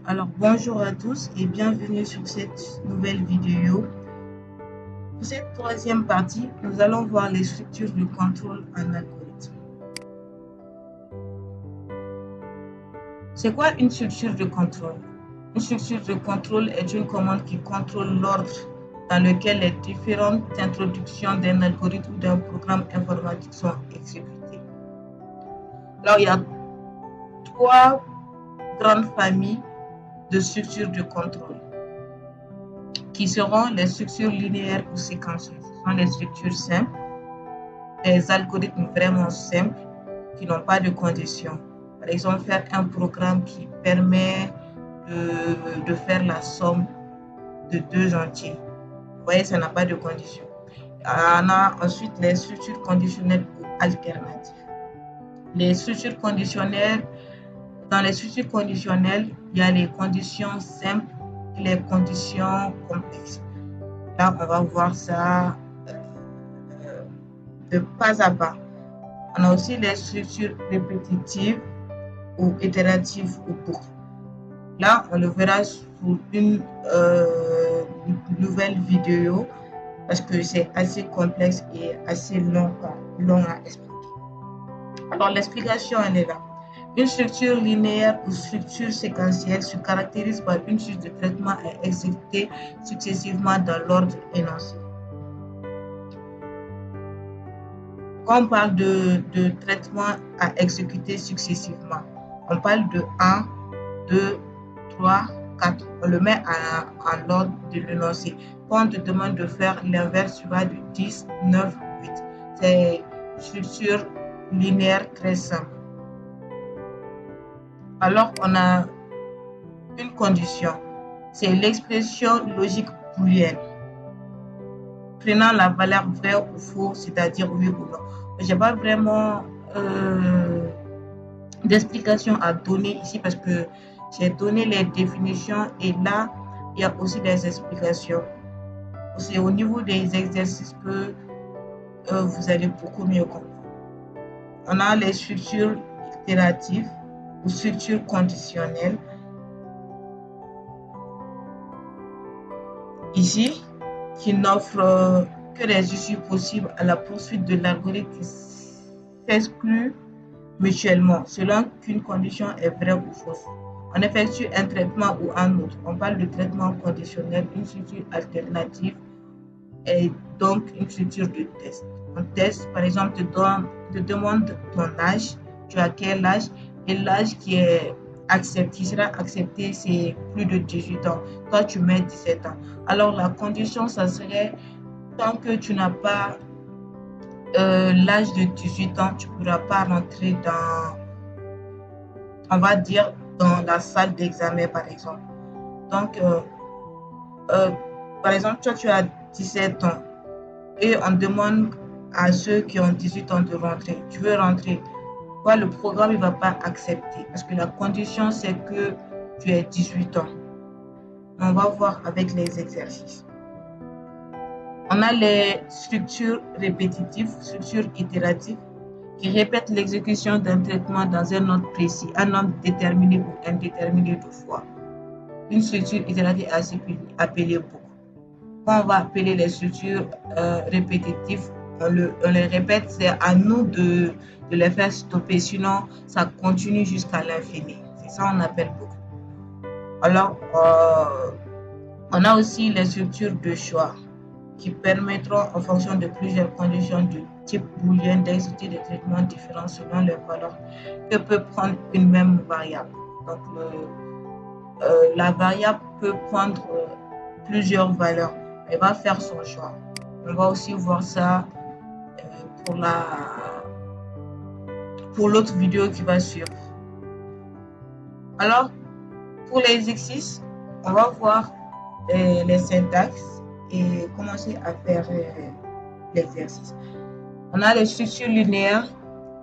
Alors bonjour à tous et bienvenue sur cette nouvelle vidéo. Pour cette troisième partie, nous allons voir les structures de contrôle en algorithme. C'est quoi une structure de contrôle? Une structure de contrôle est une commande qui contrôle l'ordre dans lequel les différentes introductions d'un algorithme ou d'un programme informatique sont exécutées. Alors il y a trois grandes familles de structures de contrôle qui seront les structures linéaires ou séquentielles. Ce sont les structures simples, des algorithmes vraiment simples qui n'ont pas de conditions. Par exemple, faire un programme qui permet de faire la somme de deux entiers. Vous voyez, ça n'a pas de conditions. On a ensuite les structures conditionnelles ou alternatives. Les structures conditionnelles, dans les structures conditionnelles, il y a les conditions simples et les conditions complexes. Là, on va voir ça de pas à pas. On a aussi les structures répétitives ou itératives ou boucles. Là, on le verra sur une nouvelle vidéo parce que c'est assez complexe et assez long à expliquer. Alors, l'explication, elle est là. Une structure linéaire ou structure séquentielle se caractérise par une suite de traitements à exécuter successivement dans l'ordre énoncé. Quand on parle de traitements à exécuter successivement, on parle de 1, 2, 3, 4. On le met en ordre de l'énoncé. Quand on te demande de faire l'inverse, tu vas de 10, 9, 8. C'est une structure linéaire très simple. Alors, on a une condition. C'est l'expression logique booléenne. Prenant la valeur vrai ou faux, c'est-à-dire oui ou non. Je n'ai pas vraiment d'explication à donner ici parce que j'ai donné les définitions et là, il y a aussi des explications. C'est au niveau des exercices que vous allez beaucoup mieux comprendre. On a les structures itératives ou structures conditionnelles. Ici, qui n'offrent que des issues possibles à la poursuite de l'algorithme qui s'excluent mutuellement selon qu'une condition est vraie ou fausse. On effectue un traitement ou un autre. On parle de traitement conditionnel, une structure alternative et donc une structure de test. Un test, par exemple, te demande ton âge, tu as quel âge, et l'âge qui sera accepté, c'est plus de 18 ans. Toi, tu mets 17 ans. Alors, la condition, ça serait tant que tu n'as pas l'âge de 18 ans, tu ne pourras pas rentrer on va dire, dans la salle d'examen, par exemple. Donc, par exemple, toi, tu as 17 ans et on demande à ceux qui ont 18 ans de rentrer. Tu veux rentrer. Toi, le programme ne va pas accepter parce que la condition, c'est que tu aies 18 ans. On va voir avec les exercices. On a les structures répétitives, structures itératives, qui répètent l'exécution d'un traitement dans un ordre précis, un nombre déterminé ou indéterminé de fois. Une structure itérative est appelée boucle. Quand on va appeler les structures répétitives, on les répète, c'est à nous de les faire stopper, sinon ça continue jusqu'à l'infini. C'est ça qu'on appelle boucle. Alors, on a aussi les structures de choix qui permettront, en fonction de plusieurs conditions de type booléen, d'exécuter des traitements différents selon les valeurs que peut prendre une même variable. Donc, la variable peut prendre plusieurs valeurs. Elle va faire son choix. On va aussi voir ça pour l'autre vidéo qui va suivre. Alors, pour les exercices, on va voir les syntaxes et commencer à faire l'exercice. On a les structures linéaires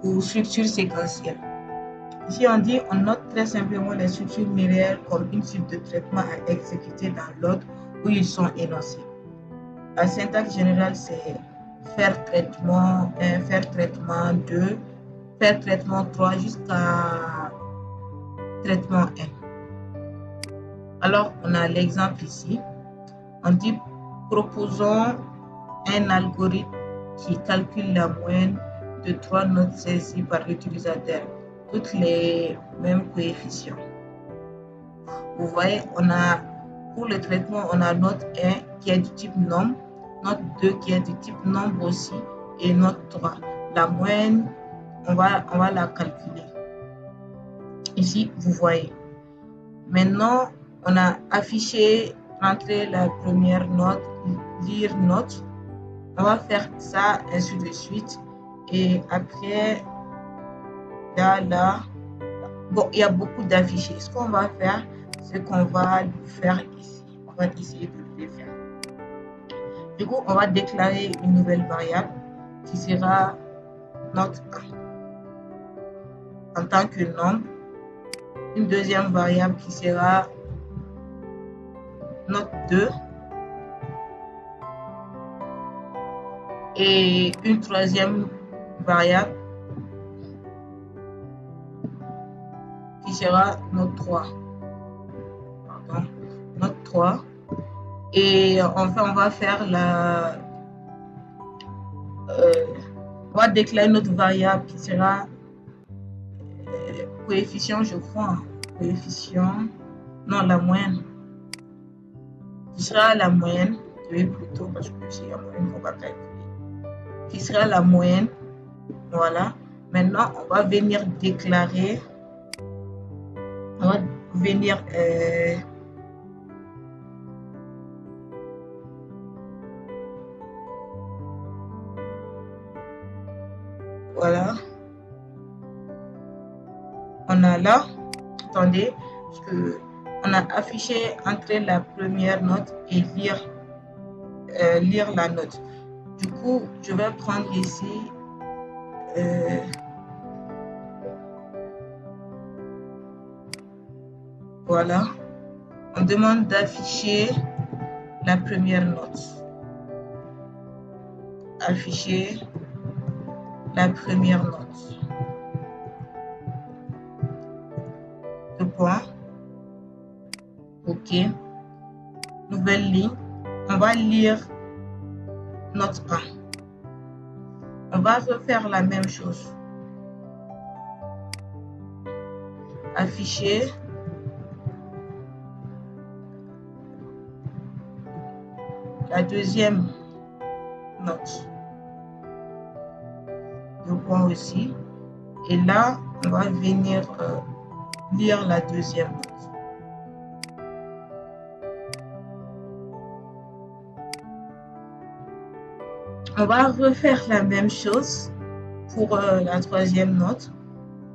ou structures séquentielles. Ici, on note très simplement les structures linéaires comme une suite de traitements à exécuter dans l'ordre où ils sont énoncés. La syntaxe générale, c'est faire traitement 1, faire traitement 2, faire traitement 3 jusqu'à traitement 1. Alors, on a l'exemple ici. On dit, proposons un algorithme qui calcule la moyenne de 3 notes saisies par l'utilisateur, toutes les mêmes coefficients. Vous voyez, pour le traitement, on a note 1 qui est du type nombre, note 2 qui est du type nombre aussi, et note 3. La moyenne, on va la calculer. Ici, vous voyez. Maintenant, on a affiché, rentrer la première note, lire note. On va faire ça, ainsi de suite. Et après, là, bon, il y a beaucoup d'affichés. Ce qu'on va faire, c'est qu'on va le faire ici. On va essayer de le faire. Du coup, on va déclarer une nouvelle variable qui sera note 1 en tant que nombre. Une deuxième variable qui sera note 2. Et une troisième variable qui sera note 3. Pardon, note 3. Et enfin, on va faire on va déclarer notre variable qui sera coefficient, je crois. Coefficient, non, la moyenne. Qui sera la moyenne, oui, plutôt, parce que c'est la moyenne qu'on va calculer. Qui sera la moyenne, voilà. Maintenant, on va venir déclarer, on va venir voilà. On a là, attendez, parce que on a affiché entre la première note et lire la note. Du coup, je vais prendre ici voilà. On demande d'afficher la première note. Afficher la première note. Le point. OK. Nouvelle ligne. On va lire note 1. On va refaire la même chose. Afficher la deuxième note. Le point aussi. Et là, on va venir lire la deuxième note. On va refaire la même chose pour la troisième note.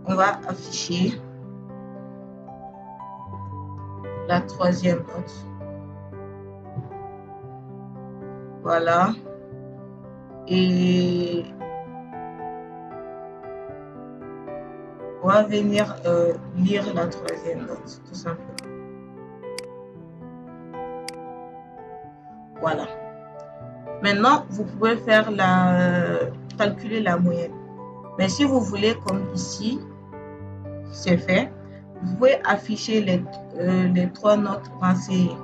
On va afficher la troisième note. Voilà. Et on va venir lire la troisième note, tout simplement. Voilà. Maintenant, vous pouvez faire calculer la moyenne. Mais si vous voulez, comme ici, c'est fait, vous pouvez afficher les 3 notes renseignées.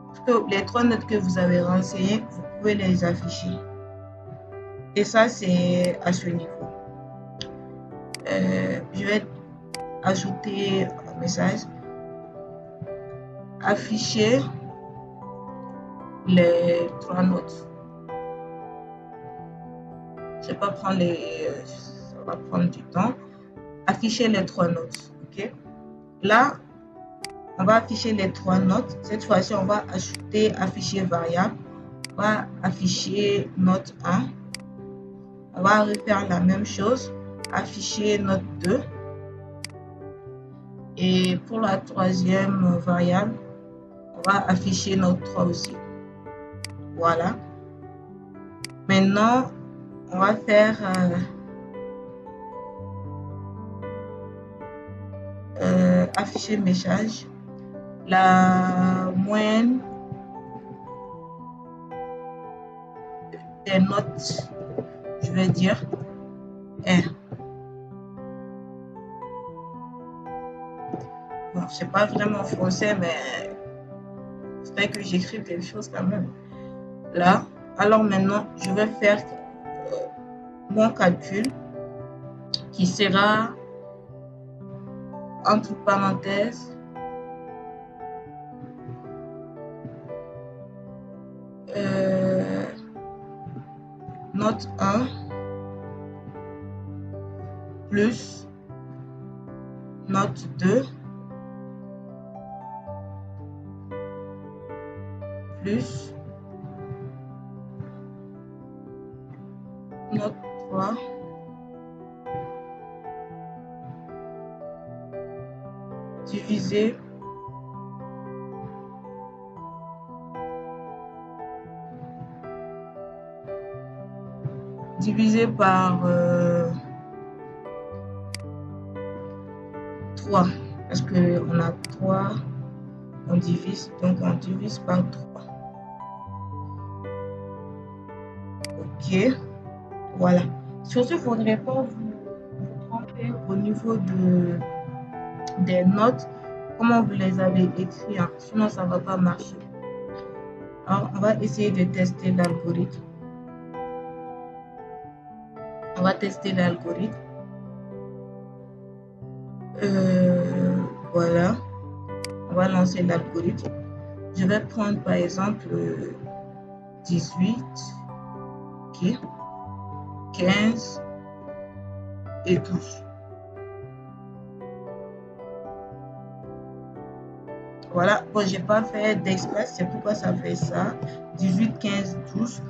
Parce que les 3 notes que vous avez renseignées, vous pouvez les afficher. Et ça, c'est à ce niveau. Je vais ajouter un message. Afficher les 3 notes. Je vais pas prendre ça va prendre du temps. Afficher les 3 notes. OK? Là, on va afficher les 3 notes. Cette fois-ci, on va ajouter afficher variable. On va afficher note 1. On va refaire la même chose. Afficher note 2. Et pour la troisième variable, on va afficher note 3 aussi. Voilà. Maintenant, on va faire afficher message. La moyenne des notes, je vais dire, est. Bon, c'est pas vraiment français, mais faudrait que j'écrive quelque chose quand même. Là, alors maintenant, je vais faire mon calcul qui sera entre parenthèses note 1 plus note 2 plus note 3 divisé par 3 parce que on a 3, on divise, donc on divise par 3. Ok, voilà. Surtout, il ne faudrait pas vous tromper au niveau des notes, comment vous les avez écrites, hein. Sinon ça ne va pas marcher. Alors, on va essayer de tester l'algorithme. On va tester l'algorithme. Voilà. On va lancer l'algorithme. Je vais prendre par exemple 18, ok, 15 et 12. Voilà, bon, j'ai pas fait d'exprès, c'est pourquoi ça fait ça. 18, 15, 12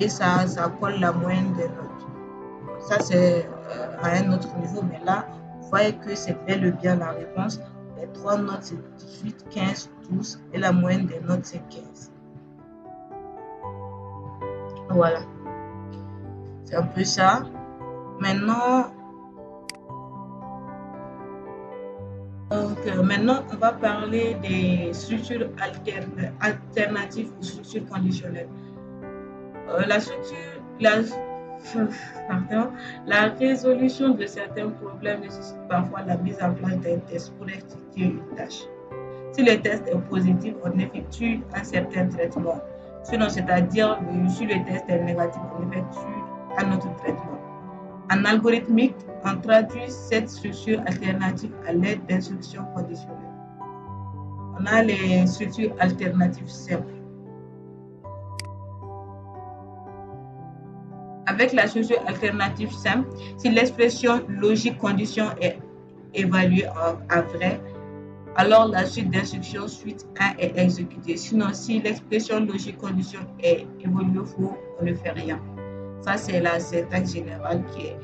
et ça colle la moyenne des notes. Ça, c'est à un autre niveau, mais là, vous voyez que c'est bel et bien la réponse. Les 3 notes, c'est 18, 15, 12 et la moyenne des notes, c'est 15. Voilà. C'est un peu ça. Maintenant, on va parler des structures alternatives aux structures conditionnelles. La résolution de certains problèmes nécessite parfois la mise en place d'un test pour exécuter une tâche. Si le test est positif, on effectue un certain traitement. Sinon, c'est-à-dire si le test est négatif, on effectue un autre traitement. En algorithmique, on traduit cette structure alternative à l'aide d'instructions conditionnelles. On a les structures alternatives simples. Avec la structure alternative simple, si l'expression logique condition est évaluée à vrai, alors la suite d'instructions suite 1 est exécutée. Sinon, si l'expression logique condition est évaluée faux, on ne fait rien. Ça, c'est la syntaxe générale qui est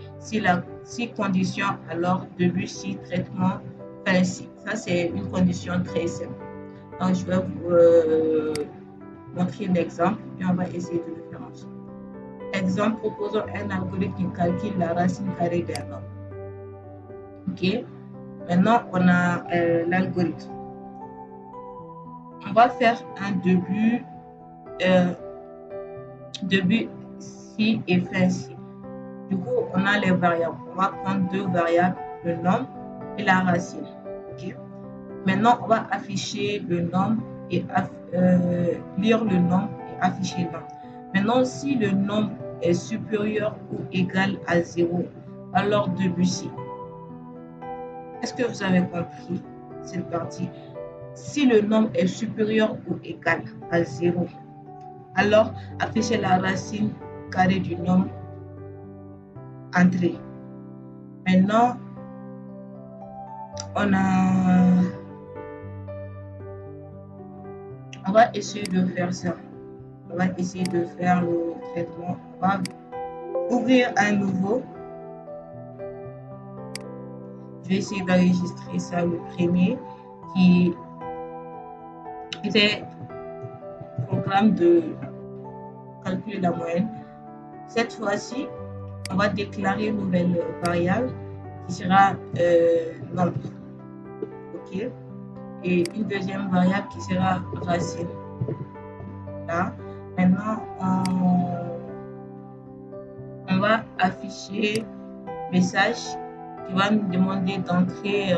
si condition, alors début si, traitement, fin si. Ça, c'est une condition très simple. Donc, je vais vous montrer l'exemple et on va essayer de le faire ensemble. Exemple, proposons un algorithme qui calcule la racine carrée d'un nombre. Ok. Maintenant, on a l'algorithme. On va faire un début si et fin si. Du coup, on a les variables. On va prendre 2 variables, le nombre et la racine. Okay. Maintenant, on va afficher le nombre et lire le nombre et afficher le nombre. Maintenant, si le nombre est supérieur ou égal à 0, alors début si. Est-ce que vous avez compris cette partie? Si le nombre est supérieur ou égal à 0, alors affichez la racine carrée du nombre entrée. Maintenant, on va essayer de faire ça. On va essayer de faire le traitement. On va ouvrir un nouveau. Je vais essayer d'enregistrer ça, le premier, qui était programme de calculer la moyenne. Cette fois-ci, on va déclarer une nouvelle variable qui sera nombre. Ok. Et une deuxième variable qui sera racine. Là. Maintenant, on va afficher message qui va nous demander d'entrer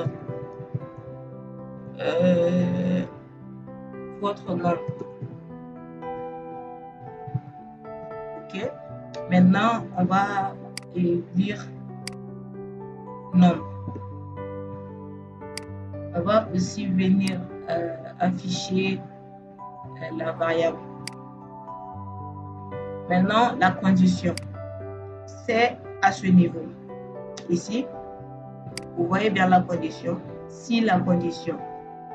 votre nombre. Ok. Maintenant, on va lire nombre. On va aussi venir afficher la variable. Maintenant, la condition, c'est à ce niveau. Ici, vous voyez bien la condition. Si la condition,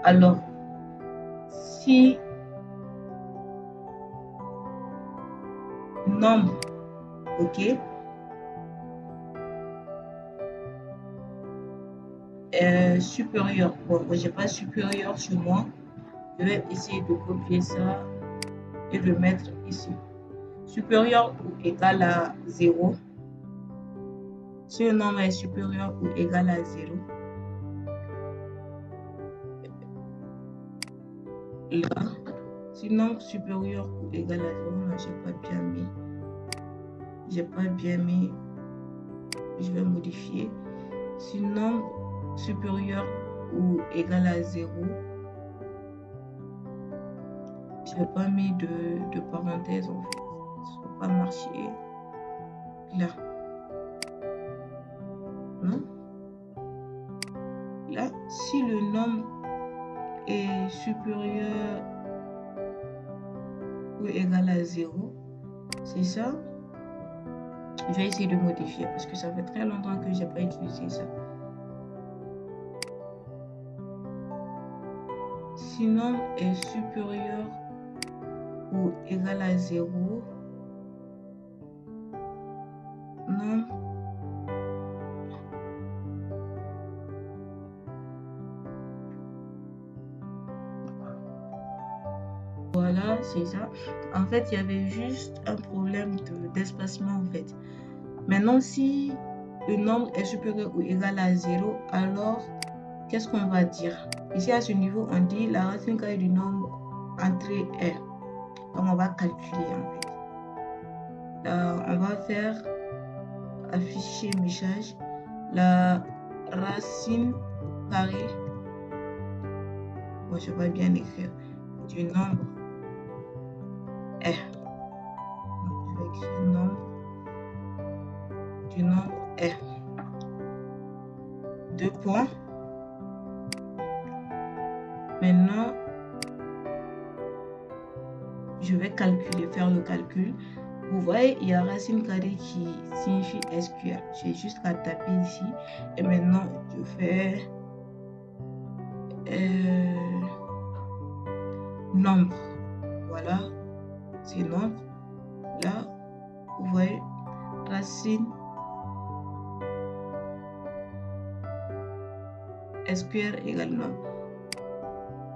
alors, si nombre, ok, supérieur, bon, j'ai pas supérieur chez moi, je vais essayer de copier ça et le mettre ici. Supérieur ou égal à 0. Si le nombre est supérieur ou égal à 0, là, si le nombre supérieur ou égal à 0, là, j'ai pas bien mis. J'ai pas bien mis. Je vais modifier. Si le nombre supérieur ou égal à 0, je n'ai pas mis de parenthèse en fait. Ça ne va pas marcher. Là. Non. Là, si le nombre est supérieur ou égal à 0, c'est ça. Je vais essayer de modifier parce que ça fait très longtemps que je n'ai pas utilisé ça. Si le nombre est supérieur ou égal à 0, nombre voilà, c'est ça. En fait, il y avait juste un problème d'espacement en fait. Maintenant, si le nombre est supérieur ou égal à 0, alors qu'est-ce qu'on va dire? Ici, à ce niveau, on dit la racine carrée du nombre entrée est. Donc, on va calculer en fait. On va faire afficher message. La racine carrée, bon, je vais bien écrire, du nombre est. Donc, je vais écrire nombre du nombre est. 2 points. Maintenant, je vais calculer, faire le calcul. Vous voyez, il y a racine carrée qui signifie SQR. J'ai juste à taper ici. Et maintenant, je fais nombre. Voilà, c'est nombre. Là, vous voyez, racine SQR égale nombre.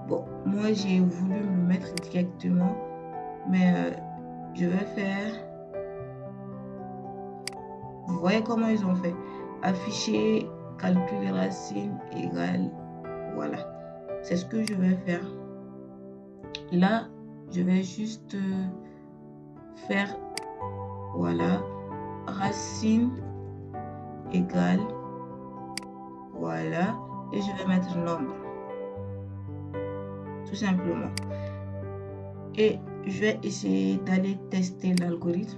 Bon, moi, j'ai voulu me mettre directement, mais je vais faire... Vous voyez comment ils ont fait? Afficher, calculer racine égale... Voilà. C'est ce que je vais faire. Là, je vais juste faire... Voilà. Racine égale... Voilà. Et je vais mettre nombre. Tout simplement. Et je vais essayer d'aller tester l'algorithme.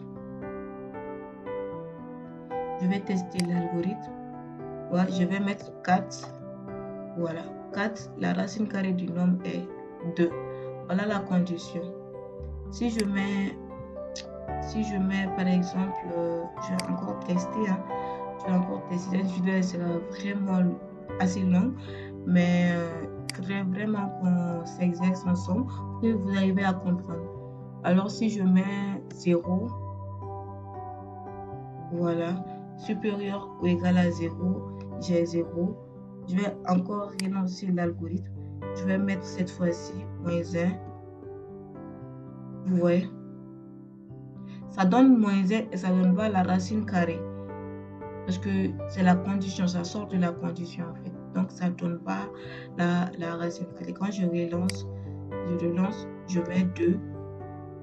Je vais tester l'algorithme. Voilà, je vais mettre 4. Voilà, 4. La racine carrée du nombre est 2. Voilà la condition. Si je mets par exemple, je vais encore tester. Hein, je vais encore tester. Cette vidéo elle sera vraiment assez longue. Mais il faudrait vraiment qu'on s'exerce ensemble pour que vous arrivez à comprendre. Alors si je mets 0, voilà, supérieur ou égal à 0, j'ai 0. Je vais encore relancer l'algorithme. Je vais mettre cette fois-ci moins 1. Vous voyez? Ça donne moins 1 et ça donne pas la racine carrée. Parce que c'est la condition, ça sort de la condition en fait. Donc ça ne donne pas la racine carrée. Quand je relance, je mets 2.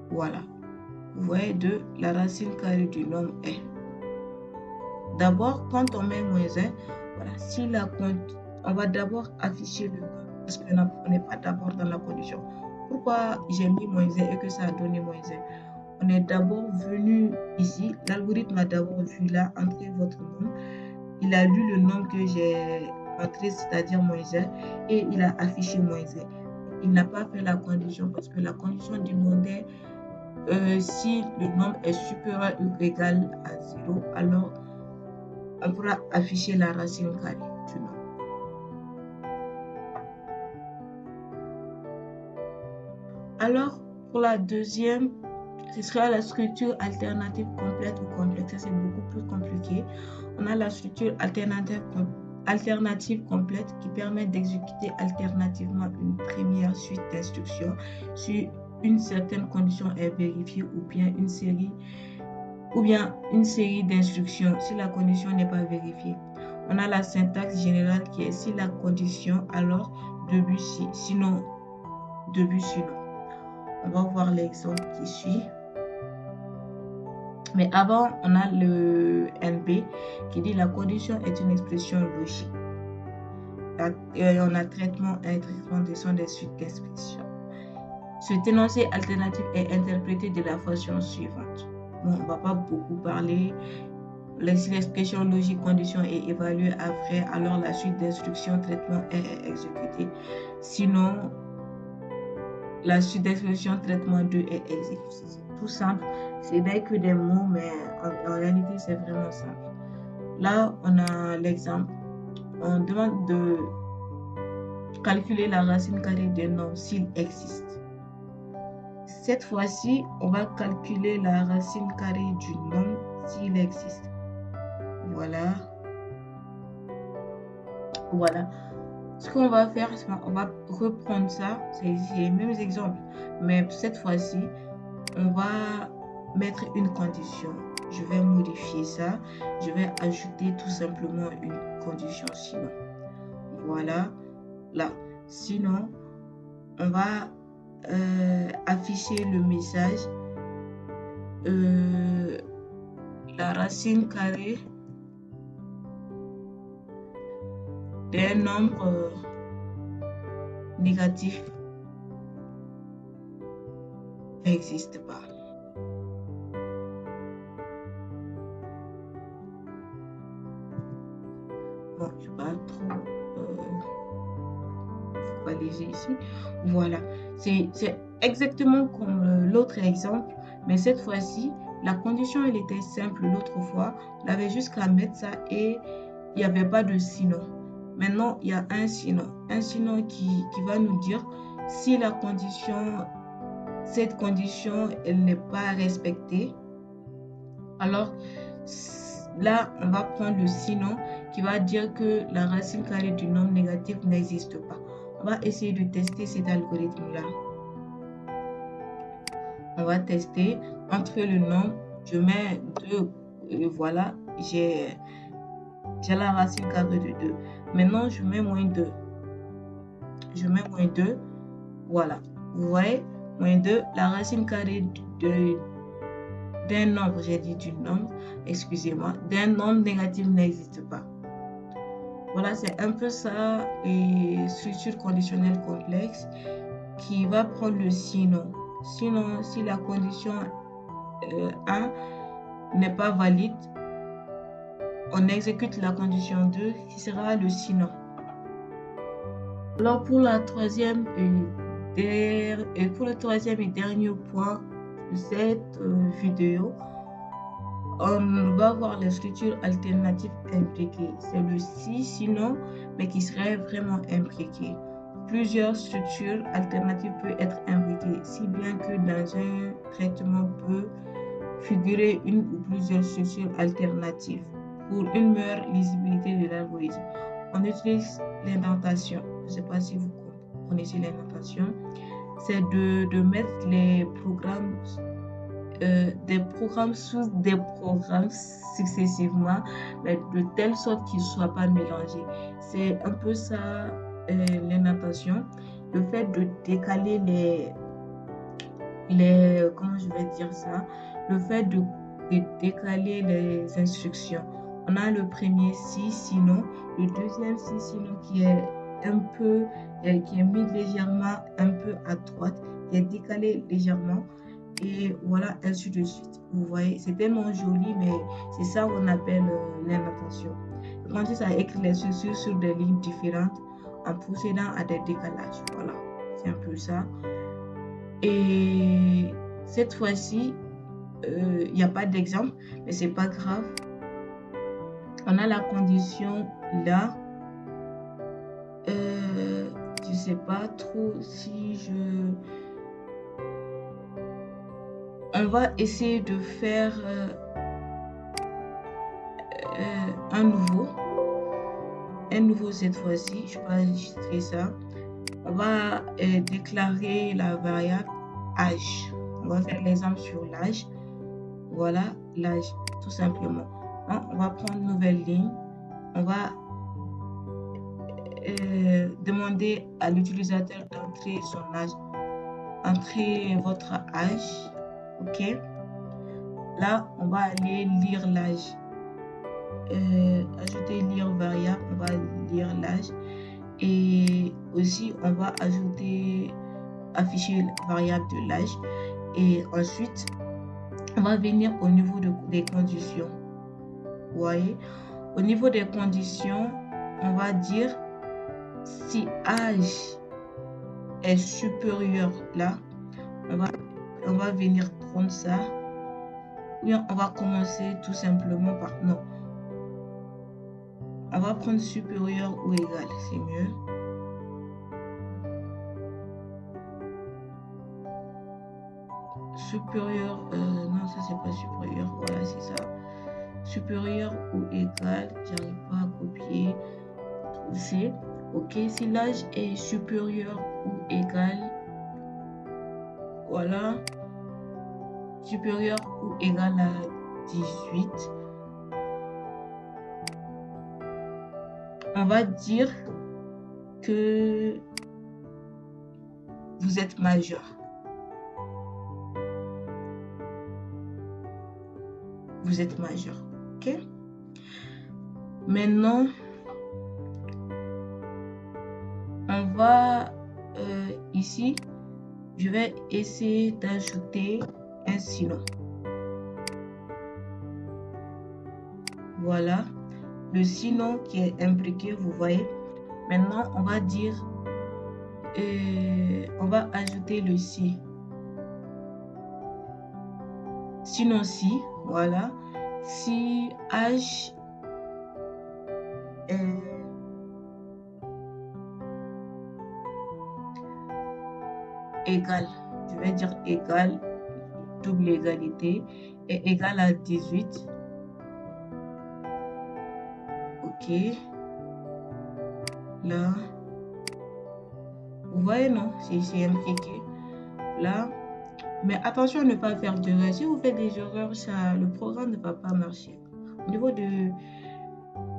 Voilà. Vous voyez 2, la racine carrée du nombre est. D'abord, quand on met moins 1, voilà, si la on va d'abord afficher le nombre parce qu'on n'est pas d'abord dans la condition. Pourquoi j'ai mis moins 1 et que ça a donné moins 1? on est d'abord venu ici. L'algorithme a d'abord vu là, entrer votre nom. Il a lu le nombre que j'ai entré, c'est-à-dire -1, et il a affiché -1. Il n'a pas fait la condition parce que la condition demandait si le nombre est supérieur ou égal à 0, alors on pourra afficher la racine carrée du nombre. Alors, pour la deuxième, ce sera la structure alternative complète ou complexe. Ça, c'est beaucoup plus compliqué. On a la structure alternative complète qui permet d'exécuter alternativement une première suite d'instructions si une certaine condition est vérifiée ou bien une série d'instructions si la condition n'est pas vérifiée. On a la syntaxe générale qui est si la condition, alors début si, sinon début sinon. On va voir l'exemple qui suit. Mais avant, on a le NB qui dit la condition est une expression logique. Et on a traitement et traitement de son des suites d'expressions. Cet énoncé alternatif est interprété de la façon suivante. Bon, on ne va pas beaucoup parler. Si l'expression logique condition est évaluée à vrai, alors la suite d'instructions traitement est exécutée. Sinon, la suite d'expression traitement 2 est exécutée. C'est tout simple. C'est n'est que des mots, mais en réalité, c'est vraiment simple. Là, on a l'exemple. On demande de calculer la racine carrée d'un nombre s'il existe. Cette fois-ci, on va calculer la racine carrée du nombre s'il existe. Voilà. Ce qu'on va faire, c'est qu'on va reprendre ça. C'est les mêmes exemples. Mais cette fois-ci, on va mettre une condition. Je vais modifier ça. Je vais ajouter tout simplement une condition sinon. Voilà. Là. Sinon, on va afficher le message. La racine carrée d'un nombre négatif n'existe pas. Bon, je ne vais pas trop focaliser ici. Voilà. C'est exactement comme l'autre exemple, mais cette fois-ci, la condition, elle était simple l'autre fois. On avait juste qu'à mettre ça et il n'y avait pas de sinon. Maintenant, il y a un sinon qui va nous dire si la condition, cette condition, elle n'est pas respectée. Alors, là, on va prendre le sinon qui va dire que la racine carrée du nombre négatif n'existe pas. On va essayer de tester cet algorithme-là. On va tester entre le nombre, je mets 2, voilà, j'ai la racine carrée de 2. Maintenant, je mets -2. Je mets -2, voilà. Vous voyez, -2, la racine carrée d'un nombre, j'ai dit du nombre, excusez-moi, d'un nombre négatif n'existe pas. Voilà, c'est un peu ça, et structure conditionnelle complexe qui va prendre le sinon. Sinon, si la condition 1 n'est pas valide, on exécute la condition 2 qui sera le sinon. Alors pour le troisième et dernier point de cette vidéo, on va voir les structures alternatives impliquées. C'est le si, sinon, mais qui serait vraiment impliqué. Plusieurs structures alternatives peuvent être impliquées, si bien que dans un traitement peut figurer une ou plusieurs structures alternatives. Pour une meilleure lisibilité de l'algorithme, on utilise l'indentation. Je ne sais pas si vous connaissez l'indentation. C'est de mettre les programmes, des programmes sous des programmes successivement, mais de telle sorte qu'ils ne soient pas mélangés. C'est un peu ça l'indentation. Le fait de décaler comment je vais dire ça, le fait de décaler les instructions. On a le premier si, sinon, le deuxième si, sinon qui est qui est mis légèrement un peu à droite, qui est décalé légèrement. et voilà, ainsi de suite. Vous voyez, c'est tellement joli, mais c'est ça qu'on appelle l'inattention. Il consiste à écrire les structures sur des lignes différentes en procédant à des décalages. Voilà, c'est un peu ça. Et cette fois-ci, il n'y a pas d'exemple, mais c'est pas grave. On a la condition là. Je sais pas trop si je... On va essayer de faire un nouveau cette fois-ci. Je vais enregistrer ça. On va déclarer la variable âge. On va faire l'exemple sur l'âge. Voilà, l'âge, tout simplement. Donc, on va prendre une nouvelle ligne. On va demander à l'utilisateur d'entrer son âge. Entrez votre âge. OK. Là, on va aller lire l'âge. Ajouter lire variable, on va lire l'âge. Et aussi, on va afficher la variable de l'âge. Et ensuite, on va venir au niveau des conditions. Vous voyez, au niveau des conditions, on va dire si âge est supérieur là, on va venir prendre ça. Oui, on va commencer tout simplement par non. On va prendre supérieur ou égal, c'est mieux. Supérieur, non, ça c'est pas supérieur, voilà, c'est ça. Supérieur ou égal, j'arrive pas à copier. C'est OK, si l'âge est supérieur ou égal, voilà, supérieur ou égal à 18, on va dire que vous êtes majeur. Vous êtes majeur, OK? Maintenant, on va ici, je vais essayer d'ajouter un sinon. Voilà, le sinon qui est imbriqué, vous voyez. Maintenant, on va dire, on va ajouter le si. Sinon si, voilà, si âge est égal, je vais dire égal, double égalité, est égal à 18. OK. Là. Vous voyez, non? C'est imbriqué. Là. Mais attention à ne pas faire d'erreurs. Si vous faites des erreurs, le programme ne va pas marcher. Au niveau de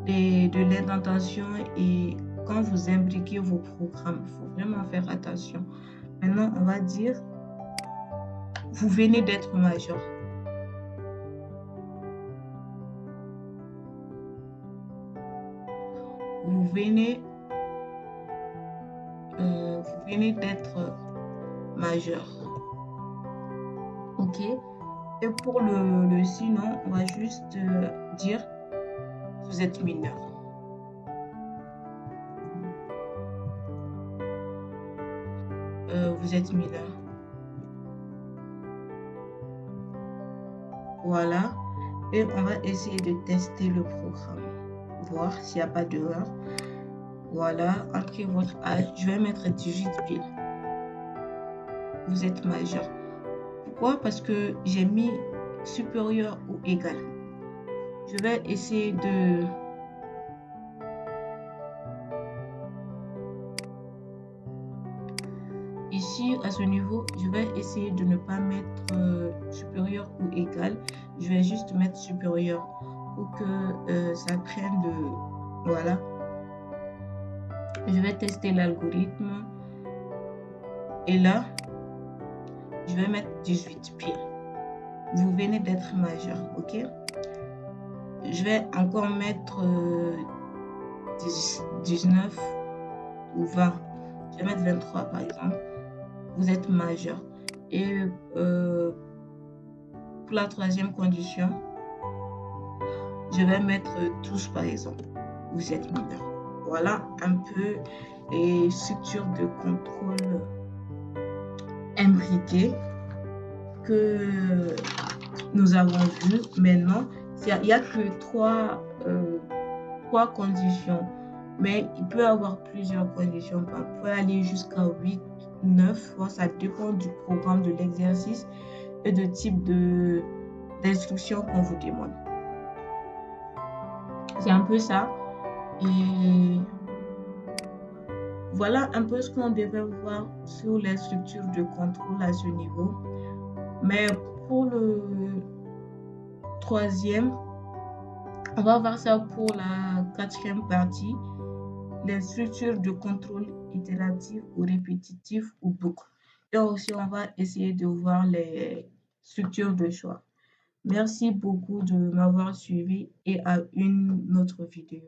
l'indentation et quand vous imbriquez vos programmes, il faut vraiment faire attention. Maintenant, on va dire, vous venez d'être majeur. Vous venez d'être majeur. OK. Et pour le sinon, on va juste dire vous êtes mineur. Vous êtes mineur. Voilà. Et on va essayer de tester le programme. Voir s'il n'y a pas d'erreur. Voilà. Entrez votre âge. Je vais mettre 18 piles. Vous êtes majeur. Pourquoi? Parce que j'ai mis supérieur ou égal. Je vais essayer de... Ici, à ce niveau, je vais essayer de ne pas mettre supérieur ou égal. Je vais juste mettre supérieur pour que ça prenne le... Voilà. Je vais tester l'algorithme. Et là, je vais mettre 18 piles. Vous venez d'être majeur, OK? Je vais encore mettre 19 ou 20. Je vais mettre 23 par exemple. Vous êtes majeur. Et Pour la troisième condition, je vais mettre tous par exemple. Vous êtes mineur. Voilà un peu les structures de contrôle imbriquées que nous avons vues. Maintenant, il n'y a que trois conditions, mais il peut y avoir plusieurs conditions. On peut aller jusqu'à 8, 9 fois, ça dépend du programme, de l'exercice et de type d'instruction qu'on vous demande. C'est un peu ça. Et voilà un peu ce qu'on devait voir sur les structures de contrôle à ce niveau. Mais pour le troisième, on va voir ça pour la quatrième partie, les structures de contrôle itératif ou répétitif ou boucle. Et aussi, on va essayer de voir les structures de choix. Merci beaucoup de m'avoir suivi et à une autre vidéo.